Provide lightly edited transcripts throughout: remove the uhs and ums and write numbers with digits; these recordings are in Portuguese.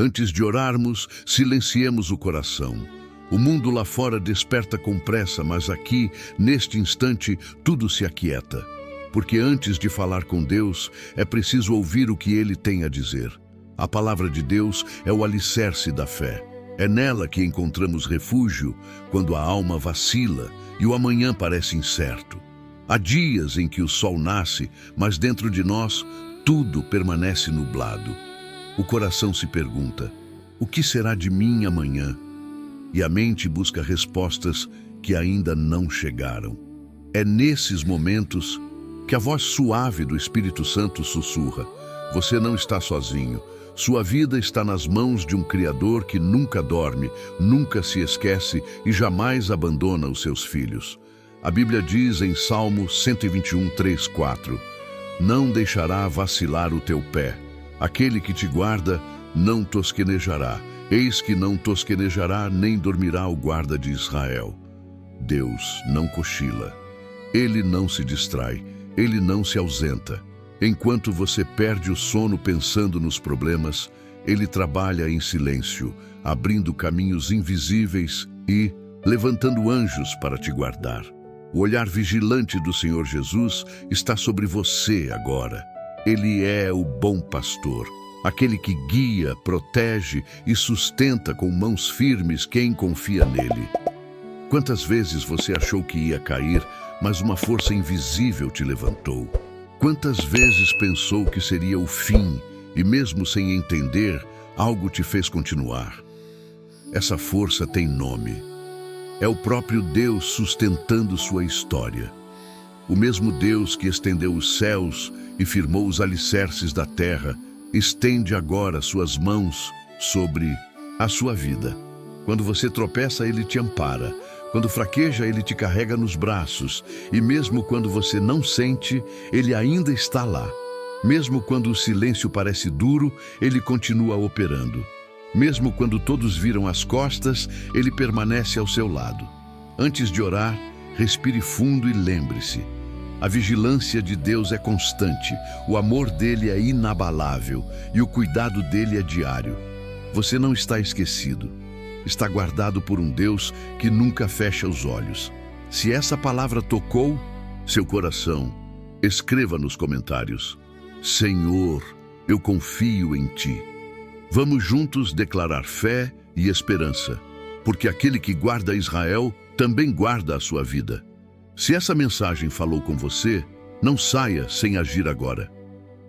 Antes de orarmos, silenciemos o coração. O mundo lá fora desperta com pressa, mas aqui, neste instante, tudo se aquieta. Porque antes de falar com Deus, é preciso ouvir o que Ele tem a dizer. A palavra de Deus é o alicerce da fé. É nela que encontramos refúgio quando a alma vacila e o amanhã parece incerto. Há dias em que o sol nasce, mas dentro de nós tudo permanece nublado. O coração se pergunta: o que será de mim amanhã? E a mente busca respostas que ainda não chegaram. É nesses momentos que a voz suave do Espírito Santo sussurra: você não está sozinho. Sua vida está nas mãos de um Criador que nunca dorme, nunca se esquece e jamais abandona os seus filhos. A Bíblia diz em Salmo 121, 3, 4: não deixará vacilar o teu pé. Aquele que te guarda não tosquenejará. Eis que não tosquenejará nem dormirá o guarda de Israel. Deus não cochila. Ele não se distrai. Ele não se ausenta. Enquanto você perde o sono pensando nos problemas, Ele trabalha em silêncio, abrindo caminhos invisíveis e levantando anjos para te guardar. O olhar vigilante do Senhor Jesus está sobre você agora. Ele é o bom pastor, aquele que guia, protege e sustenta com mãos firmes quem confia nele. Quantas vezes você achou que ia cair, mas uma força invisível te levantou? Quantas vezes pensou que seria o fim e, mesmo sem entender, algo te fez continuar? Essa força tem nome. É o próprio Deus sustentando sua história. O mesmo Deus que estendeu os céus e firmou os alicerces da terra, estende agora suas mãos sobre a sua vida. Quando você tropeça, Ele te ampara. Quando fraqueja, Ele te carrega nos braços. E mesmo quando você não sente, Ele ainda está lá. Mesmo quando o silêncio parece duro, Ele continua operando. Mesmo quando todos viram as costas, Ele permanece ao seu lado. Antes de orar, respire fundo e lembre-se: a vigilância de Deus é constante, o amor dele é inabalável e o cuidado dele é diário. Você não está esquecido. Está guardado por um Deus que nunca fecha os olhos. Se essa palavra tocou seu coração, escreva nos comentários: Senhor, eu confio em Ti. Vamos juntos declarar fé e esperança, porque aquele que guarda Israel também guarda a sua vida. Se essa mensagem falou com você, não saia sem agir agora.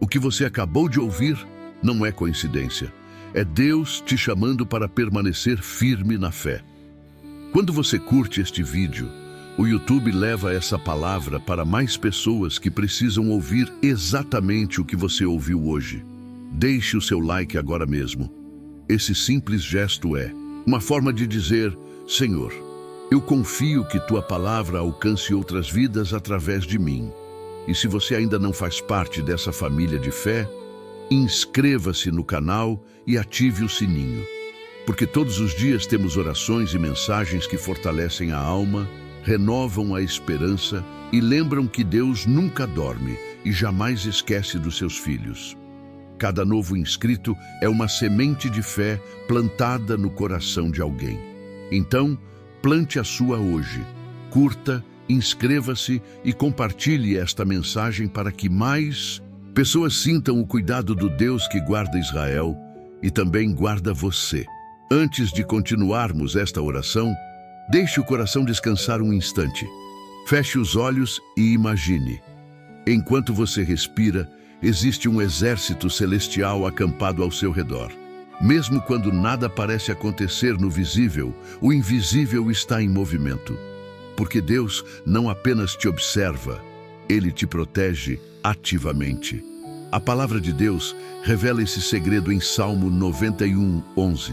O que você acabou de ouvir não é coincidência. É Deus te chamando para permanecer firme na fé. Quando você curte este vídeo, o YouTube leva essa palavra para mais pessoas que precisam ouvir exatamente o que você ouviu hoje. Deixe o seu like agora mesmo. Esse simples gesto é uma forma de dizer: Senhor, eu confio que Tua palavra alcance outras vidas através de mim. E se você ainda não faz parte dessa família de fé, inscreva-se no canal e ative o sininho, porque todos os dias temos orações e mensagens que fortalecem a alma, renovam a esperança e lembram que Deus nunca dorme e jamais esquece dos seus filhos. Cada novo inscrito é uma semente de fé plantada no coração de alguém. Então, plante a sua hoje. Curta, inscreva-se e compartilhe esta mensagem para que mais pessoas sintam o cuidado do Deus que guarda Israel e também guarda você. Antes de continuarmos esta oração, deixe o coração descansar um instante. Feche os olhos e imagine. Enquanto você respira, existe um exército celestial acampado ao seu redor. Mesmo quando nada parece acontecer no visível, o invisível está em movimento. Porque Deus não apenas te observa, Ele te protege ativamente. A palavra de Deus revela esse segredo em Salmo 91, 11.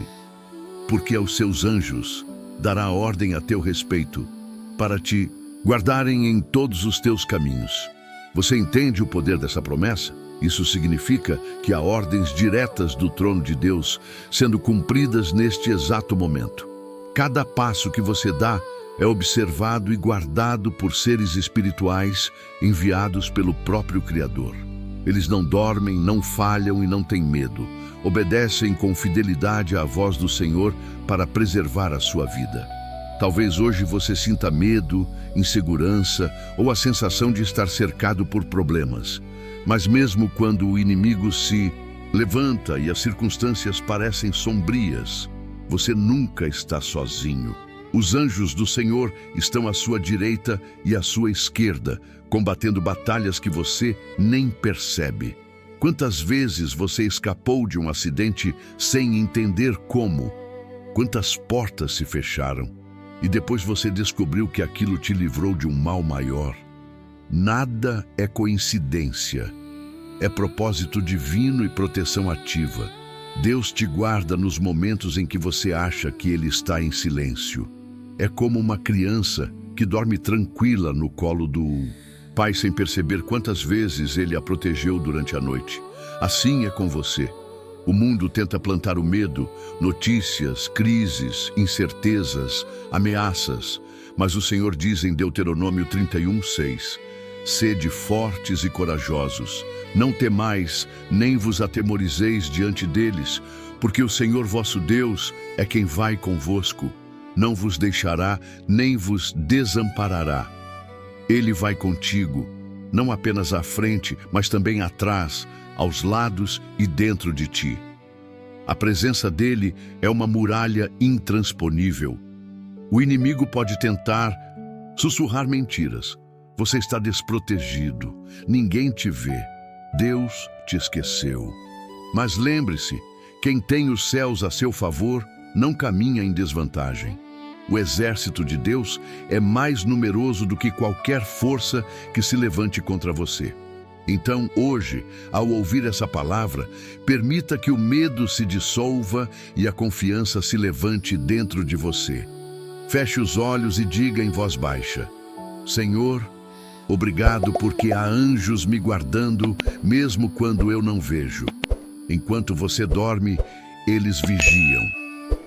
Porque aos seus anjos dará ordem a teu respeito, para te guardarem em todos os teus caminhos. Você entende o poder dessa promessa? Isso significa que há ordens diretas do trono de Deus sendo cumpridas neste exato momento. Cada passo que você dá é observado e guardado por seres espirituais enviados pelo próprio Criador. Eles não dormem, não falham e não têm medo. Obedecem com fidelidade à voz do Senhor para preservar a sua vida. Talvez hoje você sinta medo, insegurança ou a sensação de estar cercado por problemas. Mas mesmo quando o inimigo se levanta e as circunstâncias parecem sombrias, você nunca está sozinho. Os anjos do Senhor estão à sua direita e à sua esquerda, combatendo batalhas que você nem percebe. Quantas vezes você escapou de um acidente sem entender como? Quantas portas se fecharam? E depois você descobriu que aquilo te livrou de um mal maior. Nada é coincidência. É propósito divino e proteção ativa. Deus te guarda nos momentos em que você acha que Ele está em silêncio. É como uma criança que dorme tranquila no colo do pai sem perceber quantas vezes Ele a protegeu durante a noite. Assim é com você. O mundo tenta plantar o medo, notícias, crises, incertezas, ameaças. Mas o Senhor diz em Deuteronômio 31:6: Sede fortes e corajosos, não temais, nem vos atemorizeis diante deles, porque o Senhor vosso Deus é quem vai convosco. Não vos deixará, nem vos desamparará. Ele vai contigo, não apenas à frente, mas também atrás, aos lados e dentro de ti. A presença dele é uma muralha intransponível. O inimigo pode tentar sussurrar mentiras. Você está desprotegido, ninguém te vê, Deus te esqueceu. Mas lembre-se, quem tem os céus a seu favor não caminha em desvantagem. O exército de Deus é mais numeroso do que qualquer força que se levante contra você. Então, hoje, ao ouvir essa palavra, permita que o medo se dissolva e a confiança se levante dentro de você. Feche os olhos e diga em voz baixa: Senhor, obrigado porque há anjos me guardando, mesmo quando eu não vejo. Enquanto você dorme, eles vigiam.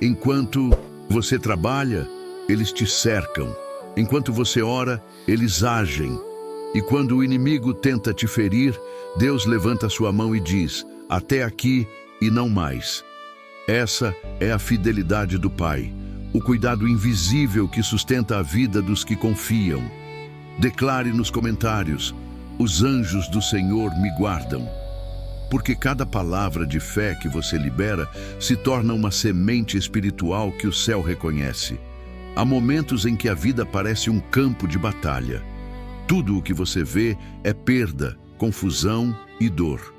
Enquanto você trabalha, eles te cercam. Enquanto você ora, eles agem. E quando o inimigo tenta te ferir, Deus levanta sua mão e diz: até aqui e não mais. Essa é a fidelidade do Pai, o cuidado invisível que sustenta a vida dos que confiam. Declare nos comentários: os anjos do Senhor me guardam. Porque cada palavra de fé que você libera se torna uma semente espiritual que o céu reconhece. Há momentos em que a vida parece um campo de batalha. Tudo o que você vê é perda, confusão e dor.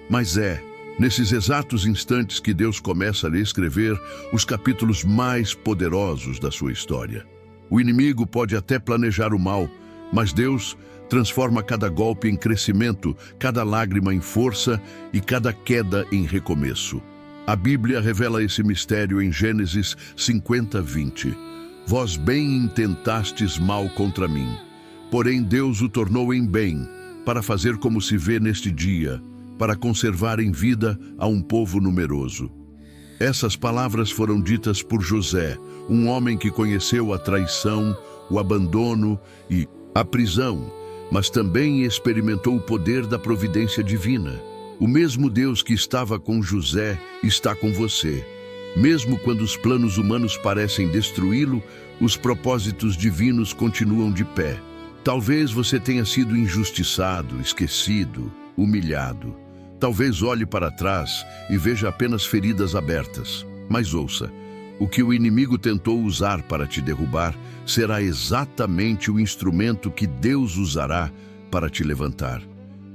Mas é nesses exatos instantes que Deus começa a lhe escrever os capítulos mais poderosos da sua história. O inimigo pode até planejar o mal, mas Deus transforma cada golpe em crescimento, cada lágrima em força e cada queda em recomeço. A Bíblia revela esse mistério em Gênesis 50:20. Vós bem intentastes mal contra mim, porém Deus o tornou em bem, para fazer como se vê neste dia, para conservar em vida a um povo numeroso. Essas palavras foram ditas por José, um homem que conheceu a traição, o abandono e a prisão, mas também experimentou o poder da providência divina. O mesmo Deus que estava com José está com você. Mesmo quando os planos humanos parecem destruí-lo, os propósitos divinos continuam de pé. Talvez você tenha sido injustiçado, esquecido, humilhado. Talvez olhe para trás e veja apenas feridas abertas. Mas ouça, o que o inimigo tentou usar para te derrubar será exatamente o instrumento que Deus usará para te levantar.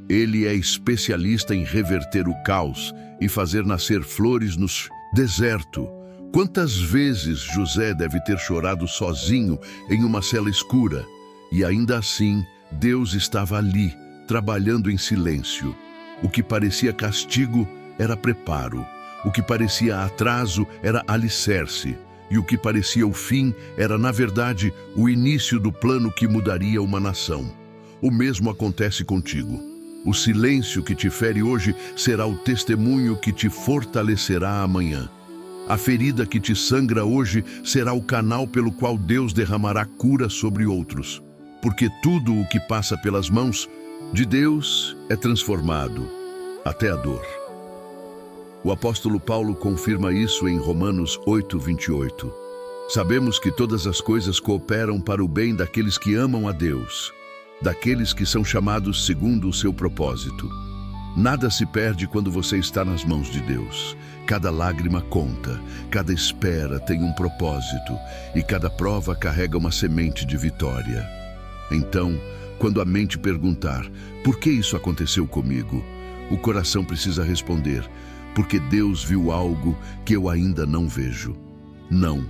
Ele é especialista em reverter o caos e fazer nascer flores no deserto. Quantas vezes José deve ter chorado sozinho em uma cela escura? E ainda assim, Deus estava ali, trabalhando em silêncio. O que parecia castigo era preparo. O que parecia atraso era alicerce. E o que parecia o fim era, na verdade, o início do plano que mudaria uma nação. O mesmo acontece contigo. O silêncio que te fere hoje será o testemunho que te fortalecerá amanhã. A ferida que te sangra hoje será o canal pelo qual Deus derramará cura sobre outros. Porque tudo o que passa pelas mãos De Deus é transformado até a dor. O apóstolo Paulo confirma isso em Romanos 8:28. Sabemos que todas as coisas cooperam para o bem daqueles que amam a Deus, daqueles que são chamados segundo o seu propósito. Nada se perde quando você está nas mãos de Deus. Cada lágrima conta, cada espera tem um propósito e cada prova carrega uma semente de vitória. Então, quando a mente perguntar, por que isso aconteceu comigo? O coração precisa responder, porque Deus viu algo que eu ainda não vejo. Não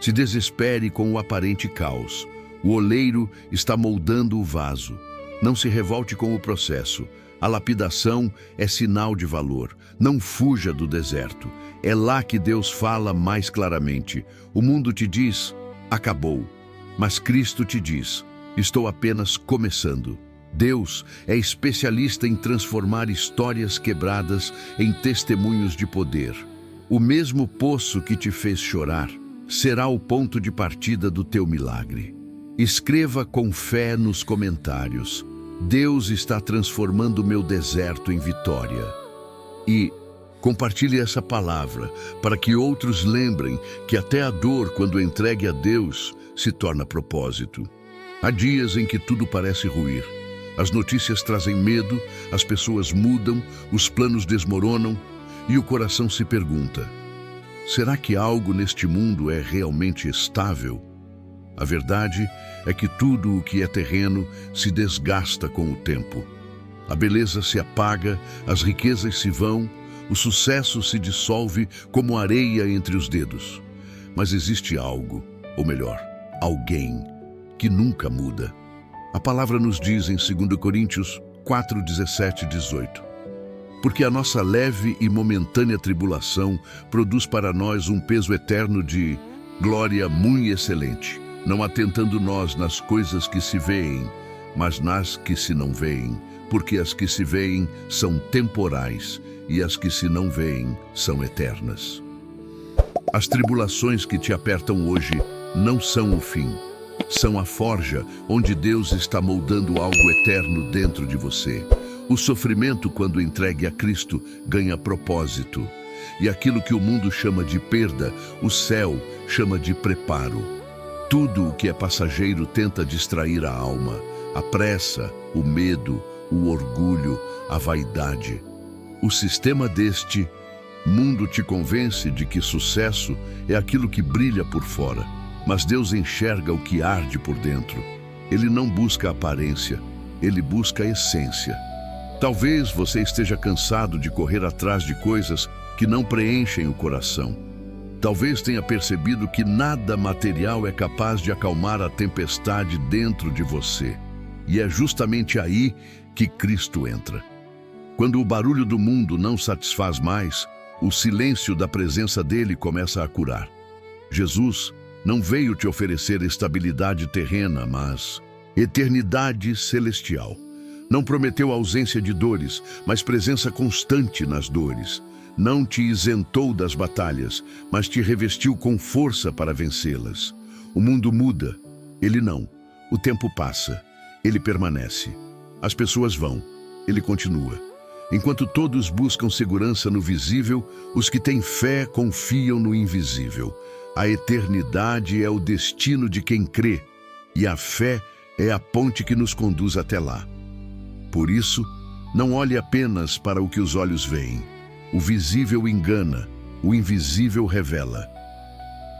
se desespere com o aparente caos. O oleiro está moldando o vaso. Não se revolte com o processo. A lapidação é sinal de valor. Não fuja do deserto. É lá que Deus fala mais claramente. O mundo te diz, acabou. Mas Cristo te diz, estou apenas começando. Deus é especialista em transformar histórias quebradas em testemunhos de poder. O mesmo poço que te fez chorar será o ponto de partida do teu milagre. Escreva com fé nos comentários: Deus está transformando meu deserto em vitória. E compartilhe essa palavra para que outros lembrem que até a dor, quando entregue a Deus, se torna propósito. Há dias em que tudo parece ruir. As notícias trazem medo, as pessoas mudam, os planos desmoronam e o coração se pergunta: será que algo neste mundo é realmente estável? A verdade é que tudo o que é terreno se desgasta com o tempo. A beleza se apaga, as riquezas se vão, o sucesso se dissolve como areia entre os dedos. Mas existe algo, ou melhor, alguém, que nunca muda. A palavra nos diz em 2 Coríntios 4, 17 e 18. Porque a nossa leve e momentânea tribulação produz para nós um peso eterno de glória muito excelente, não atentando nós nas coisas que se veem, mas nas que se não veem, porque as que se veem são temporais e as que se não veem são eternas. As tribulações que te apertam hoje não são o fim. São a forja onde Deus está moldando algo eterno dentro de você. O sofrimento, quando entregue a Cristo, ganha propósito. E aquilo que o mundo chama de perda, o céu chama de preparo. Tudo o que é passageiro tenta distrair a alma. A pressa, o medo, o orgulho, a vaidade. O sistema deste mundo te convence de que sucesso é aquilo que brilha por fora. Mas Deus enxerga o que arde por dentro. Ele não busca aparência, ele busca a essência. Talvez você esteja cansado de correr atrás de coisas que não preenchem o coração. Talvez tenha percebido que nada material é capaz de acalmar a tempestade dentro de você. E é justamente aí que Cristo entra. Quando o barulho do mundo não satisfaz mais, o silêncio da presença dele começa a curar. Jesus não veio te oferecer estabilidade terrena, mas eternidade celestial. Não prometeu ausência de dores, mas presença constante nas dores. Não te isentou das batalhas, mas te revestiu com força para vencê-las. O mundo muda, ele não. O tempo passa, ele permanece. As pessoas vão, ele continua. Enquanto todos buscam segurança no visível, os que têm fé confiam no invisível. A eternidade é o destino de quem crê, e a fé é a ponte que nos conduz até lá. Por isso, não olhe apenas para o que os olhos veem. O visível engana, o invisível revela.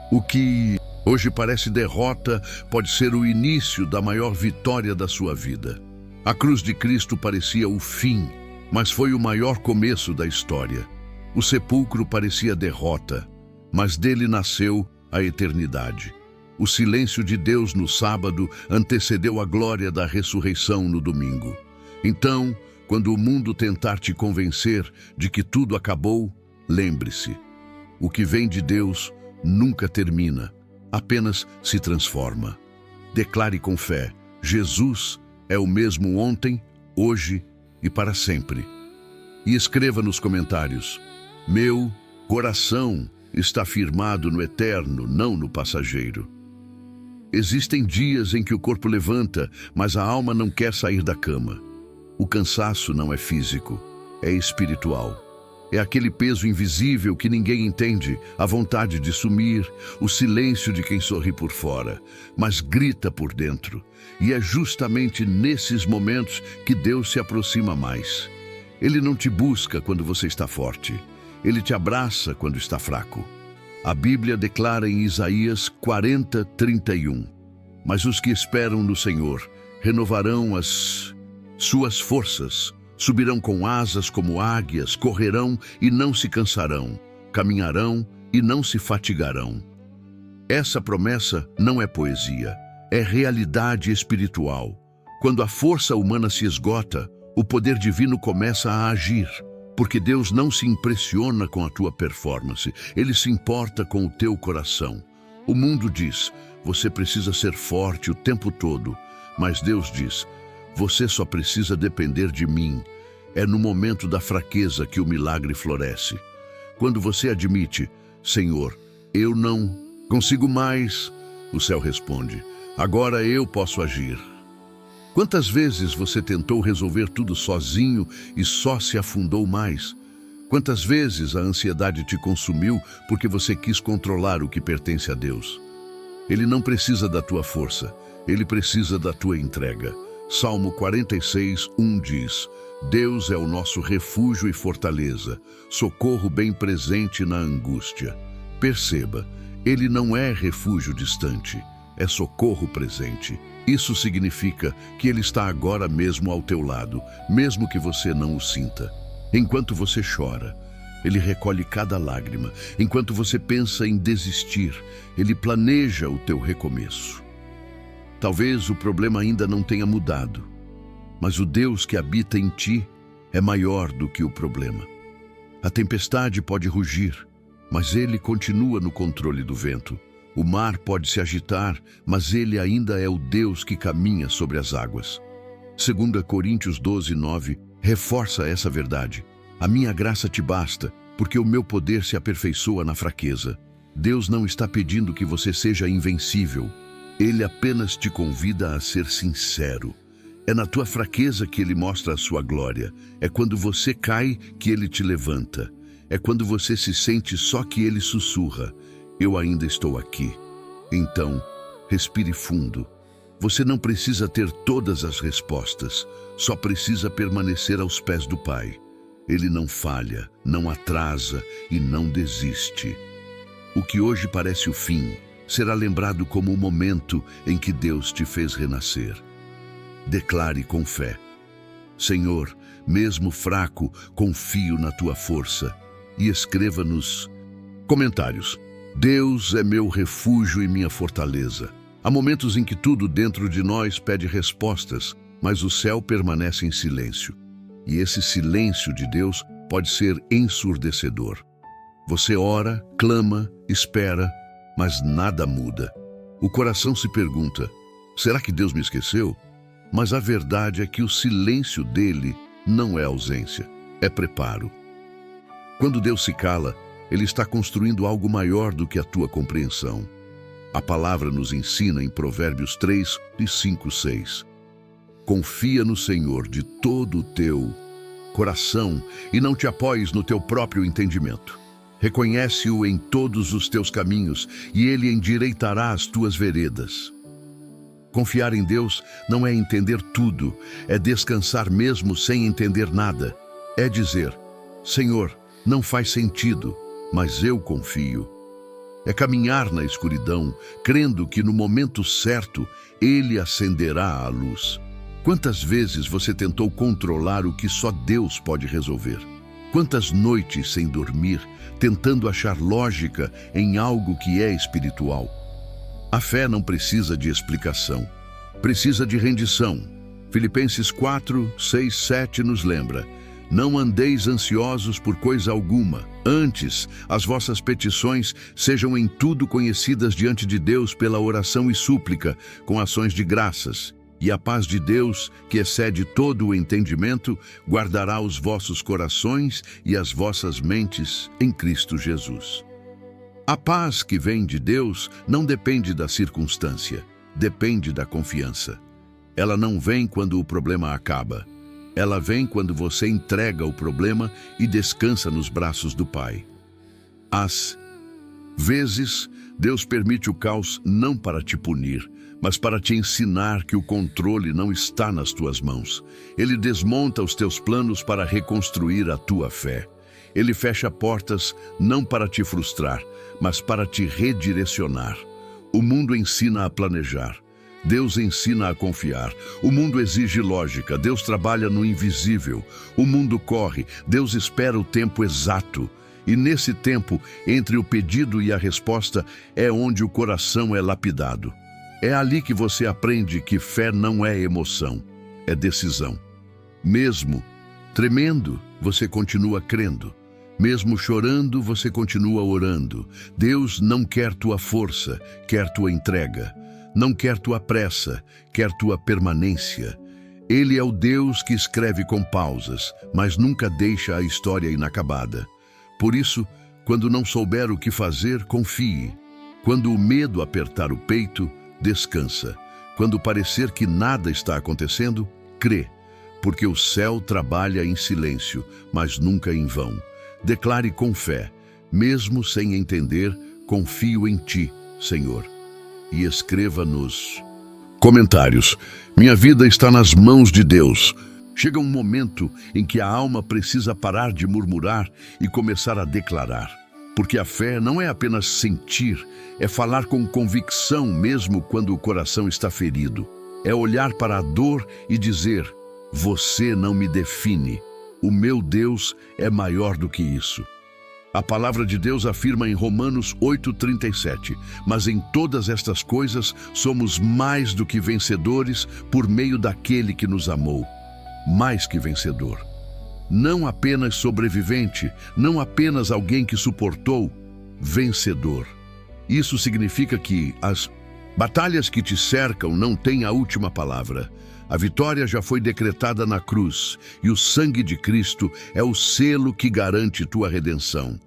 O que hoje parece derrota pode ser o início da maior vitória da sua vida. A cruz de Cristo parecia o fim, mas foi o maior começo da história. O sepulcro parecia derrota, mas dele nasceu a eternidade. O silêncio de Deus no sábado antecedeu a glória da ressurreição no domingo. Então, quando o mundo tentar te convencer de que tudo acabou, lembre-se: o que vem de Deus nunca termina, apenas se transforma. Declare com fé: Jesus é o mesmo ontem, hoje e para sempre. E escreva nos comentários: meu coração está firmado no eterno, não no passageiro. Existem dias em que o corpo levanta, mas a alma não quer sair da cama. O cansaço não é físico, é espiritual. É aquele peso invisível que ninguém entende, a vontade de sumir, o silêncio de quem sorri por fora, mas grita por dentro. E é justamente nesses momentos que Deus se aproxima mais. Ele não te busca quando você está forte. Ele te abraça quando está fraco. A Bíblia declara em Isaías 40:31: Mas os que esperam no Senhor renovarão as suas forças, subirão com asas como águias, correrão e não se cansarão, caminharão e não se fatigarão. Essa promessa não é poesia, é realidade espiritual. Quando a força humana se esgota, o poder divino começa a agir, porque Deus não se impressiona com a tua performance, Ele se importa com o teu coração. O mundo diz, você precisa ser forte o tempo todo, mas Deus diz, você só precisa depender de mim. É no momento da fraqueza que o milagre floresce. Quando você admite, Senhor, eu não consigo mais, o céu responde, agora eu posso agir. Quantas vezes você tentou resolver tudo sozinho e só se afundou mais? Quantas vezes a ansiedade te consumiu porque você quis controlar o que pertence a Deus? Ele não precisa da tua força, Ele precisa da tua entrega. Salmo 46:1 diz, Deus é o nosso refúgio e fortaleza, socorro bem presente na angústia. Perceba, Ele não é refúgio distante, é socorro presente. Isso significa que Ele está agora mesmo ao teu lado, mesmo que você não o sinta. Enquanto você chora, Ele recolhe cada lágrima. Enquanto você pensa em desistir, Ele planeja o teu recomeço. Talvez o problema ainda não tenha mudado, mas o Deus que habita em ti é maior do que o problema. A tempestade pode rugir, mas Ele continua no controle do vento. O mar pode se agitar, mas Ele ainda é o Deus que caminha sobre as águas. 2 Coríntios 12:9 reforça essa verdade. A minha graça te basta, porque o meu poder se aperfeiçoa na fraqueza. Deus não está pedindo que você seja invencível. Ele apenas te convida a ser sincero. É na tua fraqueza que Ele mostra a sua glória. É quando você cai que Ele te levanta. É quando você se sente só que Ele sussurra, eu ainda estou aqui. Então, respire fundo. Você não precisa ter todas as respostas, só precisa permanecer aos pés do Pai. Ele não falha, não atrasa e não desiste. O que hoje parece o fim, será lembrado como o momento em que Deus te fez renascer. Declare com fé, Senhor, mesmo fraco, confio na tua força. E escreva nos comentários, Deus é meu refúgio e minha fortaleza. Há momentos em que tudo dentro de nós pede respostas, mas o céu permanece em silêncio. E esse silêncio de Deus pode ser ensurdecedor. Você ora, clama, espera, mas nada muda. O coração se pergunta, será que Deus me esqueceu? Mas a verdade é que o silêncio dele não é ausência, é preparo. Quando Deus se cala, Ele está construindo algo maior do que a tua compreensão. A palavra nos ensina em Provérbios 3:5-6. Confia no Senhor de todo o teu coração e não te apoies no teu próprio entendimento. Reconhece-o em todos os teus caminhos e Ele endireitará as tuas veredas. Confiar em Deus não é entender tudo, é descansar mesmo sem entender nada. É dizer, Senhor, não faz sentido, mas eu confio. É caminhar na escuridão, crendo que no momento certo Ele acenderá a luz. Quantas vezes você tentou controlar o que só Deus pode resolver? Quantas noites sem dormir, tentando achar lógica em algo que é espiritual? A fé não precisa de explicação, precisa de rendição. Filipenses 4:6-7 nos lembra, não andeis ansiosos por coisa alguma, antes as vossas petições sejam em tudo conhecidas diante de Deus pela oração e súplica, com ações de graças. E a paz de Deus, que excede todo o entendimento, guardará os vossos corações e as vossas mentes em Cristo Jesus. A paz que vem de Deus não depende da circunstância, depende da confiança. Ela não vem quando o problema acaba. Ela vem quando você entrega o problema e descansa nos braços do Pai. Às vezes, Deus permite o caos não para te punir, mas para te ensinar que o controle não está nas tuas mãos. Ele desmonta os teus planos para reconstruir a tua fé. Ele fecha portas não para te frustrar, mas para te redirecionar. O mundo ensina a planejar. Deus ensina a confiar. O mundo exige lógica. Deus trabalha no invisível. O mundo corre. Deus espera o tempo exato. E nesse tempo, entre o pedido e a resposta, é onde o coração é lapidado. É ali que você aprende que fé não é emoção, é decisão. Mesmo tremendo, você continua crendo. Mesmo chorando, você continua orando. Deus não quer tua força, quer tua entrega. Não quer tua pressa, quer tua permanência. Ele é o Deus que escreve com pausas, mas nunca deixa a história inacabada. Por isso, quando não souber o que fazer, confie. Quando o medo apertar o peito, descansa. Quando parecer que nada está acontecendo, crê. Porque o céu trabalha em silêncio, mas nunca em vão. Declare com fé, mesmo sem entender, confio em ti, Senhor. E escreva nos comentários: minha vida está nas mãos de Deus. Chega um momento em que a alma precisa parar de murmurar e começar a declarar. Porque a fé não é apenas sentir, é falar com convicção mesmo quando o coração está ferido. É olhar para a dor e dizer: você não me define. O meu Deus é maior do que isso. A palavra de Deus afirma em Romanos 8,37, mas em todas estas coisas somos mais do que vencedores por meio daquele que nos amou. Mais que vencedor. Não apenas sobrevivente, não apenas alguém que suportou, vencedor. Isso significa que as batalhas que te cercam não têm a última palavra. A vitória já foi decretada na cruz, e o sangue de Cristo é o selo que garante tua redenção.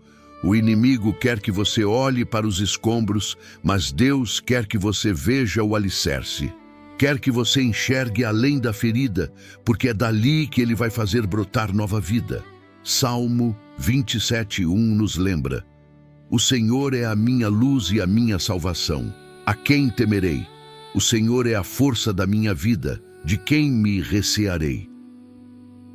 O inimigo quer que você olhe para os escombros, mas Deus quer que você veja o alicerce. Quer que você enxergue além da ferida, porque é dali que ele vai fazer brotar nova vida. Salmo 27:1 nos lembra: o Senhor é a minha luz e a minha salvação. A quem temerei? O Senhor é a força da minha vida. De quem me recearei?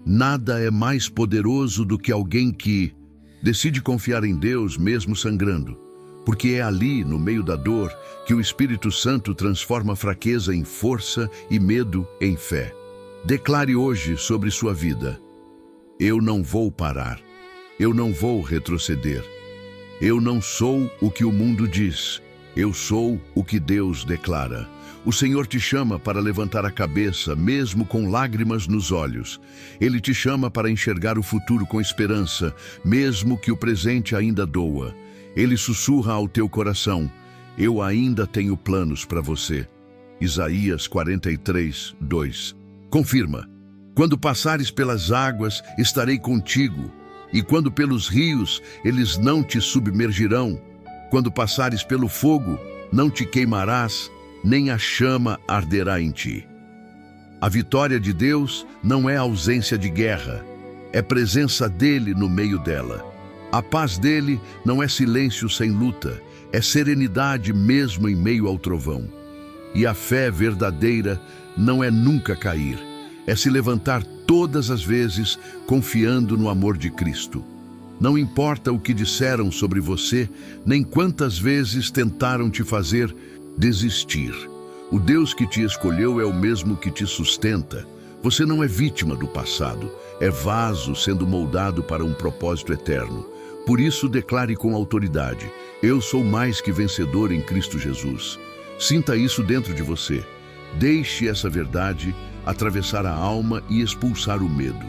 Nada é mais poderoso do que alguém que decide confiar em Deus mesmo sangrando, porque é ali, no meio da dor, que o Espírito Santo transforma fraqueza em força e medo em fé. Declare hoje sobre sua vida: eu não vou parar, eu não vou retroceder. Eu não sou o que o mundo diz, eu sou o que Deus declara. O Senhor te chama para levantar a cabeça, mesmo com lágrimas nos olhos. Ele te chama para enxergar o futuro com esperança, mesmo que o presente ainda doa. Ele sussurra ao teu coração: eu ainda tenho planos para você. Isaías 43:2. Confirma: quando passares pelas águas, estarei contigo, e quando pelos rios, eles não te submergirão. Quando passares pelo fogo, não te queimarás, nem a chama arderá em ti. A vitória de Deus não é ausência de guerra, é presença dele no meio dela. A paz dele não é silêncio sem luta, é serenidade mesmo em meio ao trovão. E a fé verdadeira não é nunca cair, é se levantar todas as vezes confiando no amor de Cristo. Não importa o que disseram sobre você, nem quantas vezes tentaram te fazer desistir. O Deus que te escolheu é o mesmo que te sustenta. Você não é vítima do passado, é vaso sendo moldado para um propósito eterno. Por isso, declare com autoridade: eu sou mais que vencedor em Cristo Jesus. Sinta isso dentro de você. Deixe essa verdade atravessar a alma e expulsar o medo.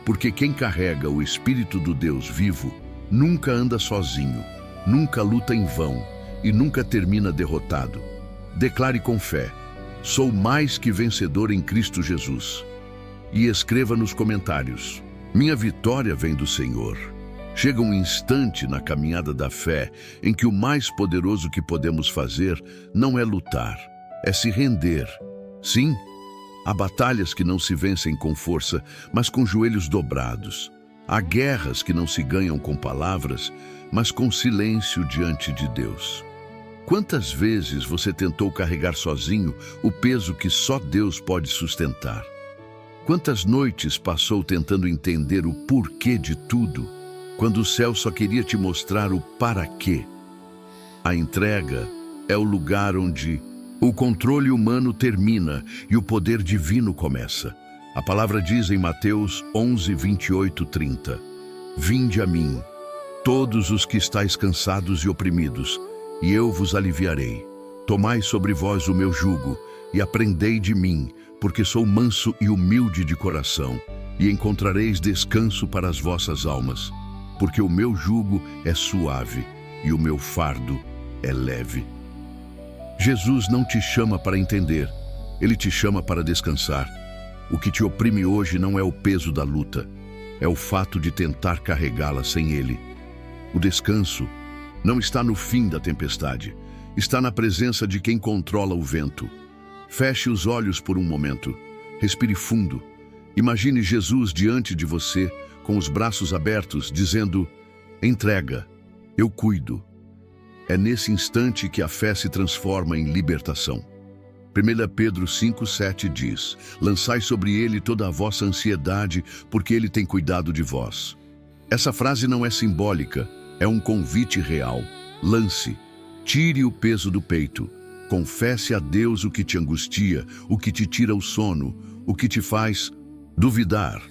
Porque quem carrega o Espírito do Deus vivo nunca anda sozinho, nunca luta em vão e nunca termina derrotado. Declare com fé: sou mais que vencedor em Cristo Jesus. E escreva nos comentários: minha vitória vem do Senhor. Chega um instante na caminhada da fé em que o mais poderoso que podemos fazer não é lutar, é se render. Sim, Há batalhas que não se vencem com força, mas com joelhos dobrados. Há guerras que não se ganham com palavras, mas com silêncio diante de Deus. Quantas vezes você tentou carregar sozinho o peso que só Deus pode sustentar? Quantas noites passou tentando entender o porquê de tudo, quando o céu só queria te mostrar o para quê? A entrega é o lugar onde o controle humano termina e o poder divino começa. A palavra diz em Mateus 11, 28, 30: Vinde a mim, todos os que estáis cansados e oprimidos, e eu vos aliviarei. Tomai sobre vós o meu jugo e aprendei de mim, porque sou manso e humilde de coração, e encontrareis descanso para as vossas almas, porque o meu jugo é suave e o meu fardo é leve. Jesus não te chama para entender, Ele te chama para descansar. O que te oprime hoje não é o peso da luta, é o fato de tentar carregá-la sem Ele. O descanso não está no fim da tempestade, está na presença de quem controla o vento. Feche os olhos por um momento, respire fundo. Imagine Jesus diante de você, com os braços abertos, dizendo: entrega, eu cuido. É nesse instante que a fé se transforma em libertação. 1 Pedro 5,7 diz: lançai sobre ele toda a vossa ansiedade, porque ele tem cuidado de vós. Essa frase não é simbólica, é um convite real. Lance, tire o peso do peito. Confesse a Deus o que te angustia, o que te tira o sono, o que te faz duvidar.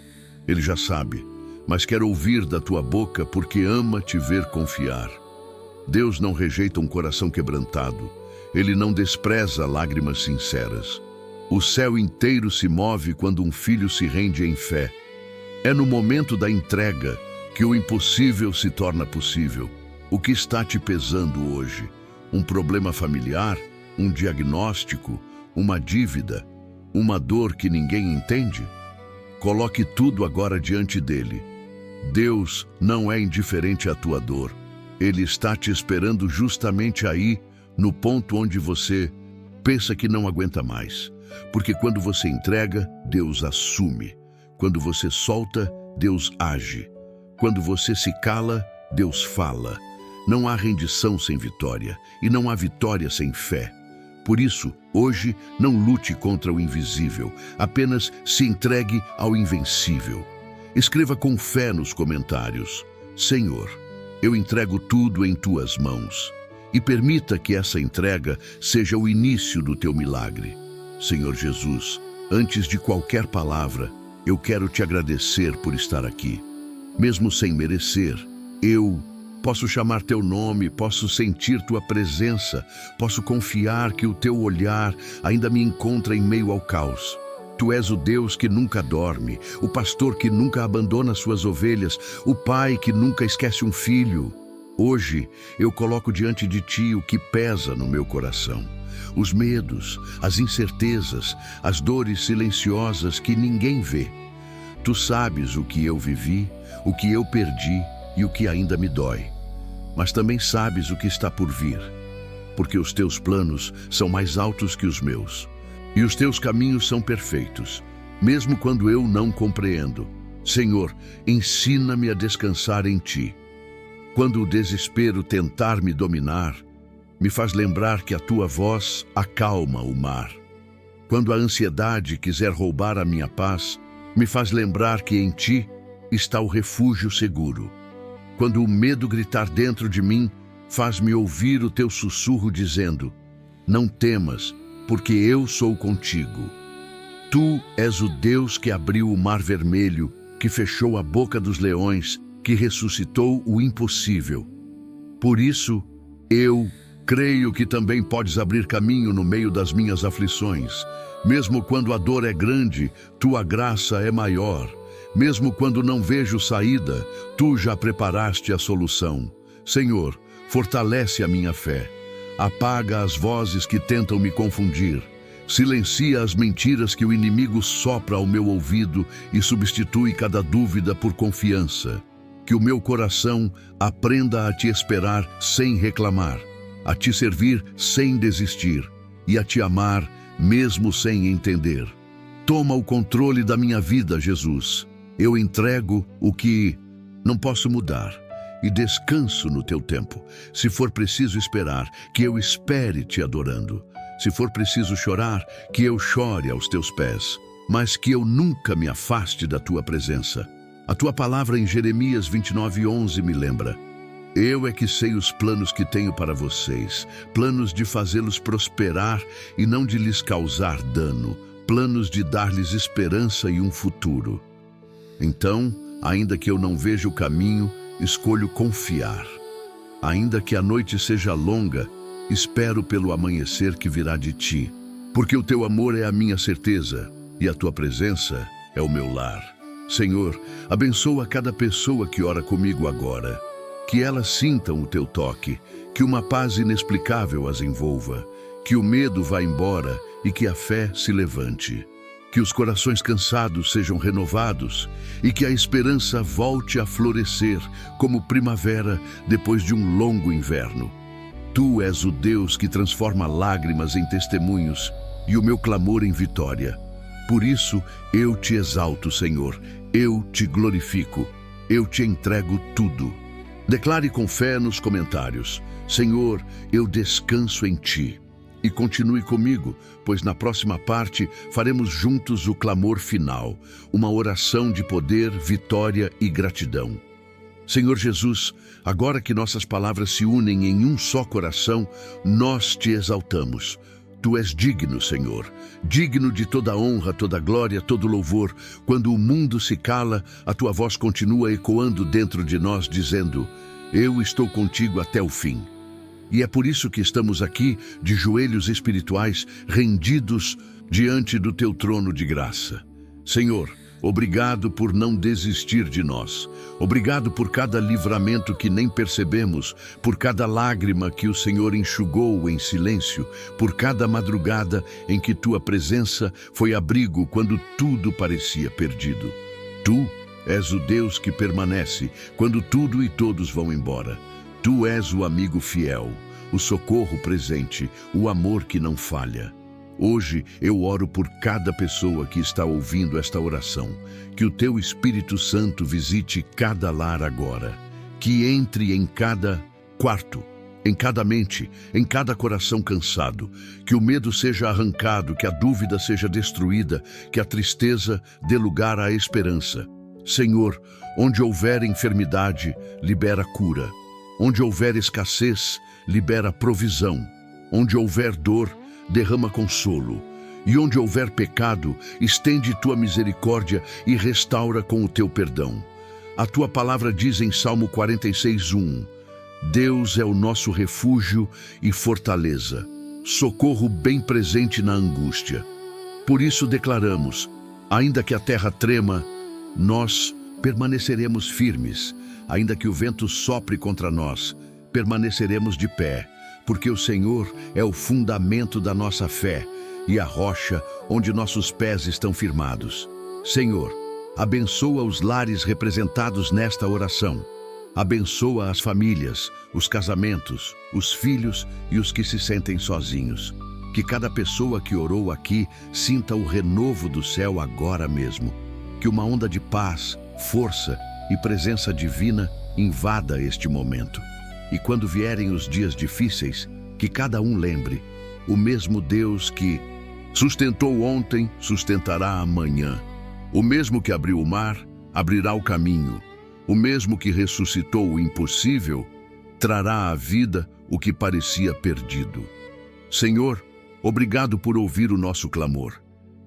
Ele já sabe, mas quer ouvir da tua boca porque ama te ver confiar. Deus não rejeita um coração quebrantado. Ele não despreza lágrimas sinceras. O céu inteiro se move quando um filho se rende em fé. É no momento da entrega que o impossível se torna possível. O que está te pesando hoje? Um problema familiar? Um diagnóstico? Uma dívida? Uma dor que ninguém entende? Coloque tudo agora diante dele. Deus não é indiferente à tua dor. Ele está te esperando justamente aí, no ponto onde você pensa que não aguenta mais. Porque quando você entrega, Deus assume. Quando você solta, Deus age. Quando você se cala, Deus fala. Não há rendição sem vitória, e não há vitória sem fé. Por isso, hoje, não lute contra o invisível, apenas se entregue ao invencível. Escreva com fé nos comentários: Senhor, eu entrego tudo em tuas mãos. E permita que essa entrega seja o início do teu milagre. Senhor Jesus, antes de qualquer palavra, eu quero te agradecer por estar aqui. Mesmo sem merecer, eu posso chamar teu nome, posso sentir tua presença, posso confiar que o teu olhar ainda me encontra em meio ao caos. Tu és o Deus que nunca dorme, o pastor que nunca abandona suas ovelhas, o pai que nunca esquece um filho. Hoje, eu coloco diante de ti o que pesa no meu coração. Os medos, as incertezas, as dores silenciosas que ninguém vê. Tu sabes o que eu vivi, o que eu perdi e o que ainda me dói. Mas também sabes o que está por vir, porque os teus planos são mais altos que os meus. E os teus caminhos são perfeitos, mesmo quando eu não compreendo. Senhor, ensina-me a descansar em ti. Quando o desespero tentar me dominar, me faz lembrar que a tua voz acalma o mar. Quando a ansiedade quiser roubar a minha paz, me faz lembrar que em ti está o refúgio seguro. Quando o medo gritar dentro de mim, faz-me ouvir o teu sussurro dizendo: não temas, porque eu sou contigo. Tu és o Deus que abriu o mar vermelho, que fechou a boca dos leões, que ressuscitou o impossível. Por isso, eu creio que também podes abrir caminho no meio das minhas aflições. Mesmo quando a dor é grande, tua graça é maior. Mesmo quando não vejo saída, tu já preparaste a solução. Senhor, fortalece a minha fé. Apaga as vozes que tentam me confundir. Silencia as mentiras que o inimigo sopra ao meu ouvido e substitui cada dúvida por confiança. Que o meu coração aprenda a te esperar sem reclamar, a te servir sem desistir e a te amar mesmo sem entender. Toma o controle da minha vida, Jesus. Eu entrego o que não posso mudar e descanso no teu tempo. Se for preciso esperar, que eu espere te adorando. Se for preciso chorar, que eu chore aos teus pés. Mas que eu nunca me afaste da tua presença. A tua palavra em Jeremias 29:11 me lembra: eu é que sei os planos que tenho para vocês, planos de fazê-los prosperar e não de lhes causar dano, planos de dar-lhes esperança e um futuro. Então, ainda que eu não veja o caminho, escolho confiar. Ainda que a noite seja longa, espero pelo amanhecer que virá de ti, porque o teu amor é a minha certeza e a tua presença é o meu lar. Senhor, abençoa cada pessoa que ora comigo agora, que elas sintam o teu toque, que uma paz inexplicável as envolva, que o medo vá embora e que a fé se levante. Que os corações cansados sejam renovados e que a esperança volte a florescer como primavera depois de um longo inverno. Tu és o Deus que transforma lágrimas em testemunhos e o meu clamor em vitória. Por isso eu te exalto, Senhor, eu te glorifico, eu te entrego tudo. Declare com fé nos comentários: Senhor, eu descanso em ti. E continue comigo, pois na próxima parte faremos juntos o clamor final, uma oração de poder, vitória e gratidão. Senhor Jesus, agora que nossas palavras se unem em um só coração, nós te exaltamos. Tu és digno, Senhor, digno de toda honra, toda glória, todo louvor. Quando o mundo se cala, a tua voz continua ecoando dentro de nós, dizendo: eu estou contigo até o fim. E é por isso que estamos aqui, de joelhos espirituais, rendidos diante do teu trono de graça. Senhor, obrigado por não desistir de nós. Obrigado por cada livramento que nem percebemos, por cada lágrima que o Senhor enxugou em silêncio, por cada madrugada em que tua presença foi abrigo quando tudo parecia perdido. Tu és o Deus que permanece quando tudo e todos vão embora. Tu és o amigo fiel, o socorro presente, o amor que não falha. Hoje eu oro por cada pessoa que está ouvindo esta oração, que o teu Espírito Santo visite cada lar agora, que entre em cada quarto, em cada mente, em cada coração cansado, que o medo seja arrancado, que a dúvida seja destruída, que a tristeza dê lugar à esperança. Senhor, onde houver enfermidade, libera cura. Onde houver escassez, libera provisão. Onde houver dor, derrama consolo. E onde houver pecado, estende tua misericórdia e restaura com o teu perdão. A tua palavra diz em Salmo 46:1: Deus é o nosso refúgio e fortaleza, socorro bem presente na angústia. Por isso declaramos: ainda que a terra trema, nós permaneceremos firmes. Ainda que o vento sopre contra nós, permaneceremos de pé, porque o Senhor é o fundamento da nossa fé e a rocha onde nossos pés estão firmados. Senhor, abençoa os lares representados nesta oração. Abençoa as famílias, os casamentos, os filhos e os que se sentem sozinhos. Que cada pessoa que orou aqui sinta o renovo do céu agora mesmo. Que uma onda de paz, força e presença divina invada este momento. E quando vierem os dias difíceis, que cada um lembre: o mesmo Deus que sustentou ontem, sustentará amanhã. O mesmo que abriu o mar, abrirá o caminho. O mesmo que ressuscitou o impossível, trará à vida o que parecia perdido. Senhor, obrigado por ouvir o nosso clamor.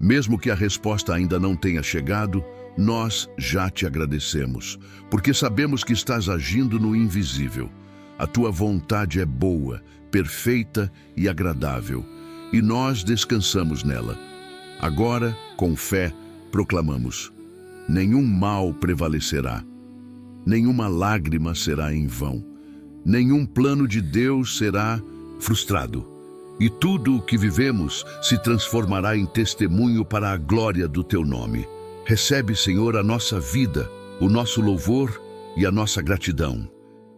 Mesmo que a resposta ainda não tenha chegado, nós já te agradecemos, porque sabemos que estás agindo no invisível. A tua vontade é boa, perfeita e agradável, e nós descansamos nela. Agora, com fé, proclamamos: nenhum mal prevalecerá, nenhuma lágrima será em vão, nenhum plano de Deus será frustrado, e tudo o que vivemos se transformará em testemunho para a glória do teu nome. Recebe, Senhor, a nossa vida, o nosso louvor e a nossa gratidão.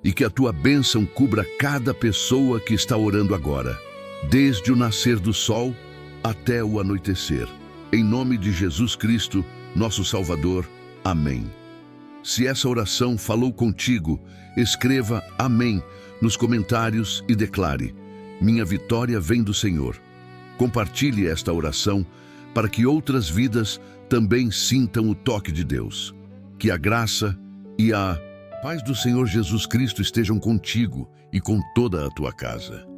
E que a tua bênção cubra cada pessoa que está orando agora, desde o nascer do sol até o anoitecer. Em nome de Jesus Cristo, nosso Salvador. Amém. Se essa oração falou contigo, escreva Amém nos comentários e declare: minha vitória vem do Senhor. Compartilhe esta oração para que outras vidas também sintam o toque de Deus. Que a graça e a paz do Senhor Jesus Cristo estejam contigo e com toda a tua casa.